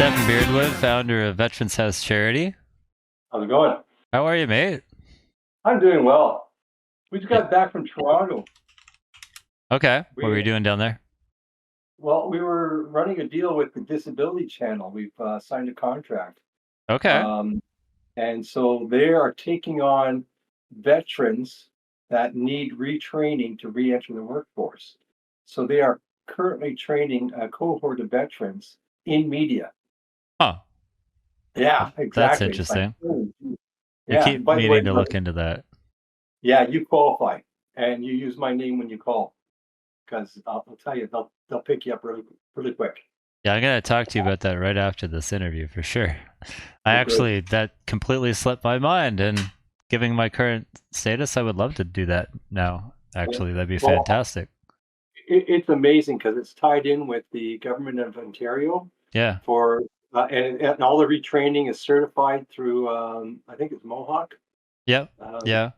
Stephen Beardwood, founder of Veterans House Charity. How's it going? How are you, mate? I'm doing well. We just Yeah. got back from Toronto. Okay. What were We you doing down there? we were running a deal with the Disability Channel. We've signed a contract, Okay. um, and so they are taking on veterans that need retraining to re-enter the workforce. So they are currently training a cohort of veterans in media. Huh. Yeah, That's exactly. It's like, interesting. oh, I yeah. keep By the way, meaning to look into that. yeah, you qualify, and you use my name when you call. Because I'll tell you, they'll pick you up really quick. Yeah, I'm gonna talk to you about that right after this interview for sure. Oh, good. That completely slipped my mind, and given my current status, I would love to do that now. Yeah. Actually, that'd be Well, fantastic. it's amazing because it's tied in with the government of Ontario Yeah. for and all the retraining is certified through I think it's Mohawk. Yep. Um, Yeah.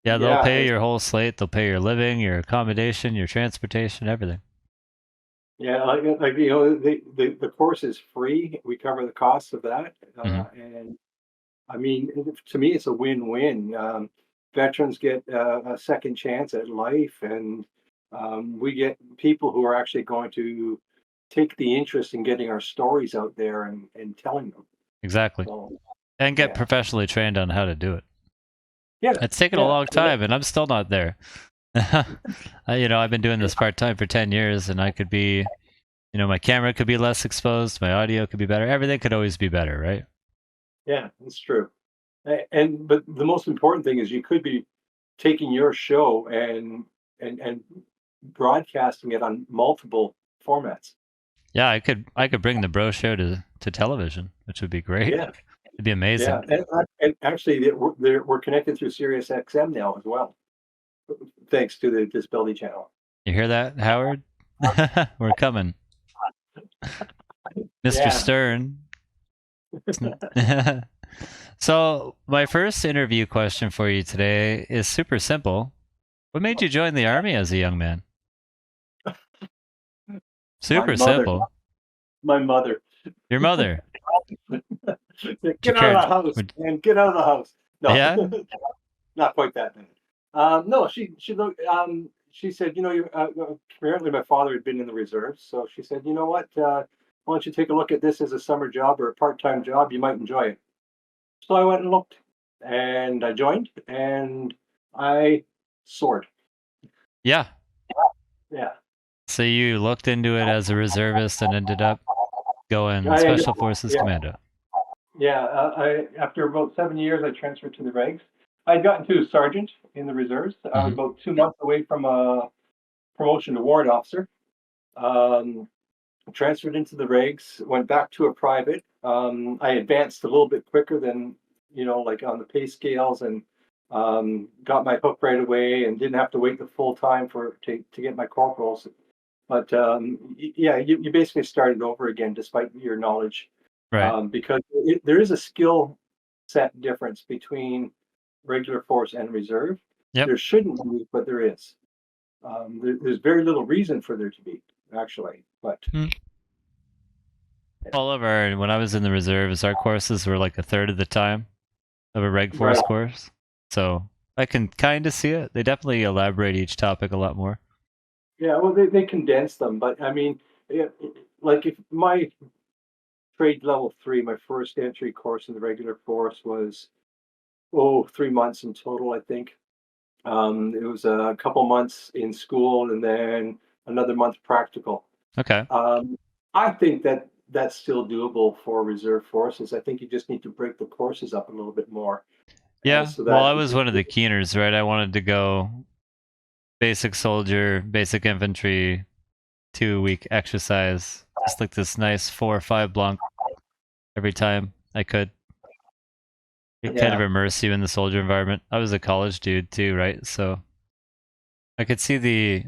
Yeah, they'll yeah, pay your whole slate. They'll pay your living, your accommodation, your transportation, everything. yeah, like the course is free. We cover the costs of that, Hmm. and I mean, to me, it's a win-win. Veterans get a second chance at life, and we get people who are actually going to take the interest in getting our stories out there and telling them. Exactly. So, And get yeah, professionally trained on how to do it. yeah, It's taken a yeah, long time, and I'm still not there. I've been doing this part time for 10 years, and I could be, my camera could be less exposed, my audio could be better. Everything could always be better, right? yeah. That's true. And but the most important thing is you could be taking your show and broadcasting it on multiple formats. Yeah, I could bring the bro show to television, which would be great. Yeah, It'd be amazing. yeah, and actually, we're connected through Sirius XM now as well, thanks to the Disability Channel. You hear that, Howard? We're coming, Mr. Yeah. Stern. So, my first interview question for you today is super simple. What made you join the army as a young man? My Super mother, simple. my mother. Your mother. Would you Get out care? of the house, Would, man. Get out of the house. yeah? No, not quite that bad. No, she looked. She said, apparently my father had been in the reserves, so she said, you know what? Why don't you take a look at this as a summer job or a part-time job? You might enjoy it. So I went and looked, and I joined, and I soared. Yeah. Yeah, So you looked into it as a reservist and ended up going I ended. Special Forces Yeah, Commando. yeah. I after about 7 years, I transferred to the regs. I'd gotten to sergeant in the reserves. I was Hmm. about 2 months away from a promotion to warrant officer. Um, Transferred into the regs, went back to a private. I advanced a little bit quicker than, like on the pay scales, and got my hook right away and didn't have to wait the full time to get my corporals. But yeah, you basically started over again despite your knowledge, Right. because there is a skill set difference between regular force and reserve. Yep. There shouldn't be, but there is. There's very little reason for there to be, actually. But Hmm. When I was in the reserves, our courses were like a third of the time of a Reg right, Force course. So I can kind of see it. They definitely elaborate each topic a lot more. yeah. Well, they condense them, but I mean, like if my trade level three, my first entry course in the regular force was 3 months in total, I think. It was a couple months in school and then another month practical. Okay. Um, I think that that's still doable for reserve forces. I think you just need to break the courses up a little bit more, Yeah. so Well, that I was one of the keeners, right? I wanted to go basic soldier, basic infantry, 2 week exercise, just like this nice 4 or 5 block every time I could. It kind of yeah, immerse you in the soldier environment. I was a college dude too, right? So I could see the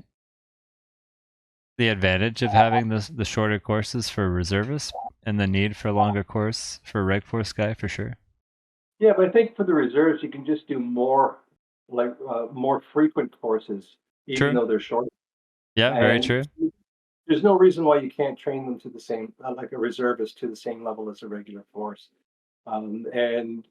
advantage of having the shorter courses for reservists and the need for a longer course for a reg force guy for sure. yeah. But I think for the reserves, you can just do more, like more frequent courses, even True. though they're short. Yeah, very And true. there's no reason why you can't train them to the same, like a reservist, to the same level as a regular force. And there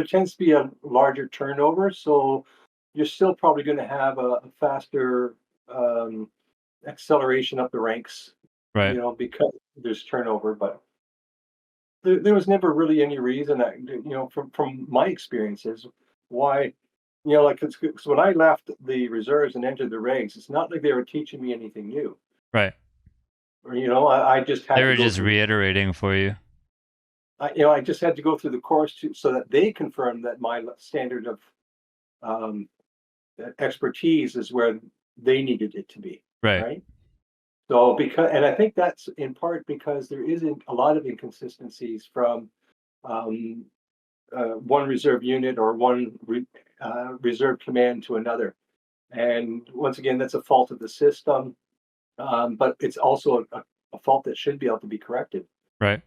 tends to be a larger turnover, so you're still probably going to have a faster um, acceleration up the ranks, Right. because there's turnover. But there was never really any reason that, from my experiences, why, like, 'cause when I left the reserves and entered the regs, it's not like they were teaching me anything new. Right. Or, I just They had to were go just through the, reiterating for you. I just had to go through the course so that they confirmed that my standard of um, expertise is where they needed it to be, Right. right? So and I think that's in part because there isn't a lot of inconsistencies from um, one reserve unit or one reserve command to another. And once again, that's a fault of the system, but it's also a fault that should be able to be corrected. Right.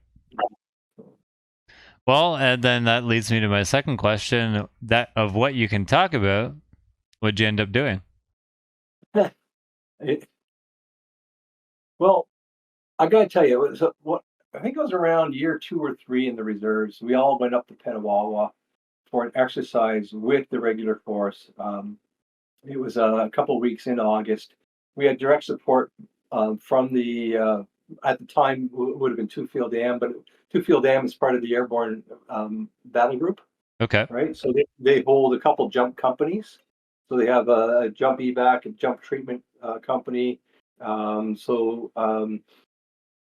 Well, and then that leads me to my second question, that of what you can talk about, what'd you end up doing? It, well, I got to tell you, it was what I think it was around year 2 or 3 in the reserves. We all went up to Petawawa for an exercise with the regular force. It was a couple of weeks in August. We had direct support from the at the time would have been Two Field Dam, but Two Field Dam is part of the airborne battle group, Okay. right? So they hold a couple jump companies. So they have a jump evac, a jump treatment company.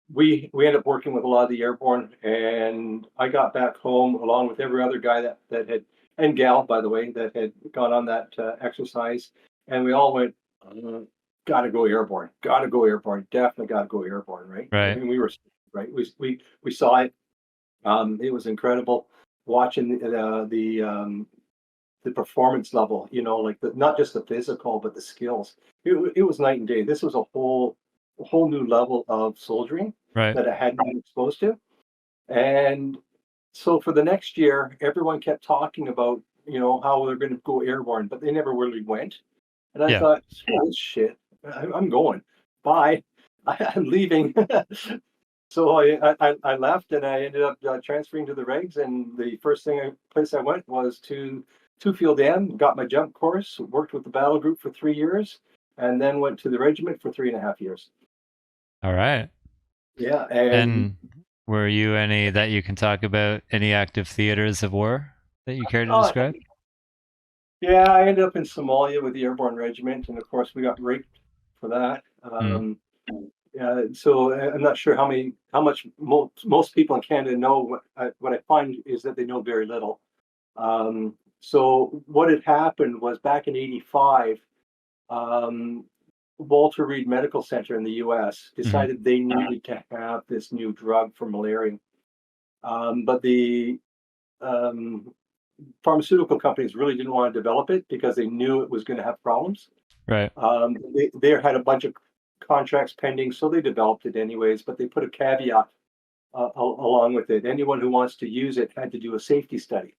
We end up working with a lot of the airborne, and I got back home along with every other guy that had, and gal, by the way, that had gone on that exercise, and we all went, "Got to go airborne, got to go airborne, definitely got to go airborne." Right? I Right. mean, we were right. We saw it. It was incredible watching the performance level. Like not just the physical, but the skills. It was night and day. This was a whole new level of soldiering Right. that I hadn't been exposed to. And so for the next year, everyone kept talking about, how they're going to go airborne, but they never really went. And I Yeah. thought, screw this shit. I'm going. Bye. I'm leaving. So I left and I ended up transferring to the regs. And the first place I went was to Two Field Dam, got my jump course, worked with the battle group for 3 years, and then went to the regiment for 3.5 years. All right. Yeah, and And were you any that you can talk about, any active theaters of war that you care to oh, describe? yeah, I ended up in Somalia with the airborne regiment, and of course we got raped for that. Mm. Yeah, so I'm not sure how much most people in Canada know. What I find is that they know very little. So what had happened was back in '85, um, Walter Reed Medical Center in the U.S. Mhm. decided they needed to have this new drug for malaria, but the um, pharmaceutical companies really didn't want to develop it because they knew it was going to have problems. Right. They had a bunch of contracts pending, so they developed it anyways. But they put a caveat along with it. Anyone who wants to use it had to do a safety study.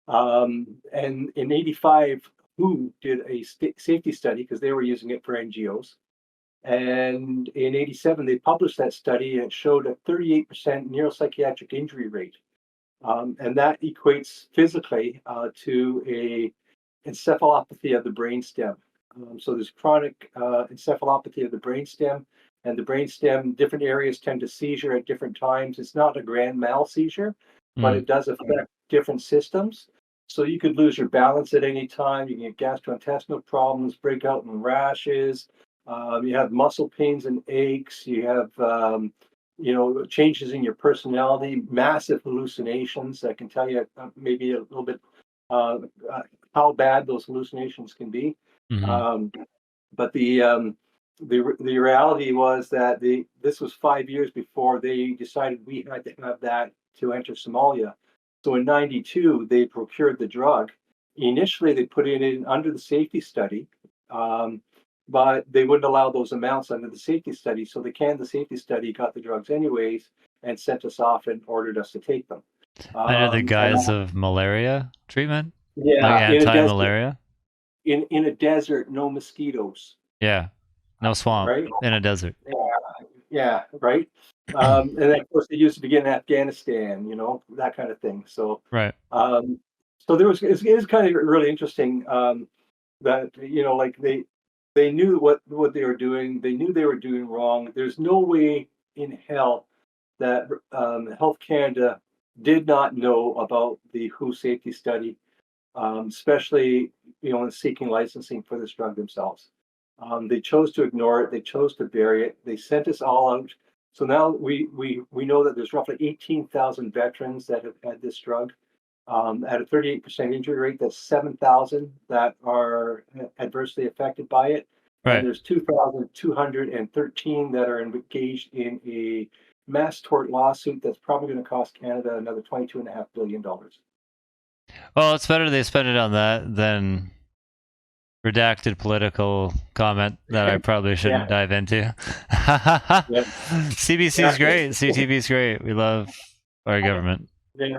And in '85, WHO did a safety study because they were using it for NGOs. And in '87, they published that study and it showed a 38% neuropsychiatric injury rate. And that equates physically to a encephalopathy of the brainstem. So there's chronic encephalopathy of the brainstem, and the brainstem, different areas tend to seizure at different times. It's not a grand mal seizure, but Mm. it does affect different systems. So you could lose your balance at any time. You can get gastrointestinal problems, break out in rashes. You have muscle pains and aches. You have changes in your personality, massive hallucinations that can tell you maybe a little bit uh, uh, how bad those hallucinations can be. Mhm. Um, but the reality was that this was 5 years before they decided we had to have that to enter Somalia. So in '92 they procured the drug. Initially they put it in under the safety study, um, but they wouldn't allow those amounts under the safety study. So they canned the safety study, got the drugs anyways, and sent us off and ordered us to take them. Under the And guise of malaria treatment? Like yeah, in a desert, anti-malaria? in a desert, no mosquitoes. Yeah. No swamp right? in a desert. Yeah, right. And then of course they used it again in Afghanistan, that kind of thing. So, Right. um, so there was it is kind of really interesting that like they knew what they were doing. They knew they were doing wrong. There's no way in hell that Health Canada did not know about the WHO safety study, especially in seeking licensing for this drug themselves. They chose to ignore it. They chose to bury it. They sent us all out. So now we know that there's roughly 18,000 veterans that have had this drug. At a 38% injury rate, that's 7,000 that are adversely affected by it. And Right. there's 2,213 that are engaged in a mass tort lawsuit that's probably going to cost Canada another $22.5 billion. Well, it's better they spend it on that than redacted political comment that I probably shouldn't Yeah, dive into. yeah, CBC's exactly. great. CTV's great. We love our government. Yeah,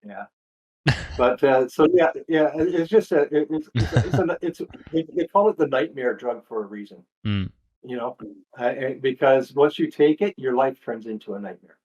yeah. But so yeah, it's just they call it the nightmare drug for a reason, Mm. because once you take it, your life turns into a nightmare.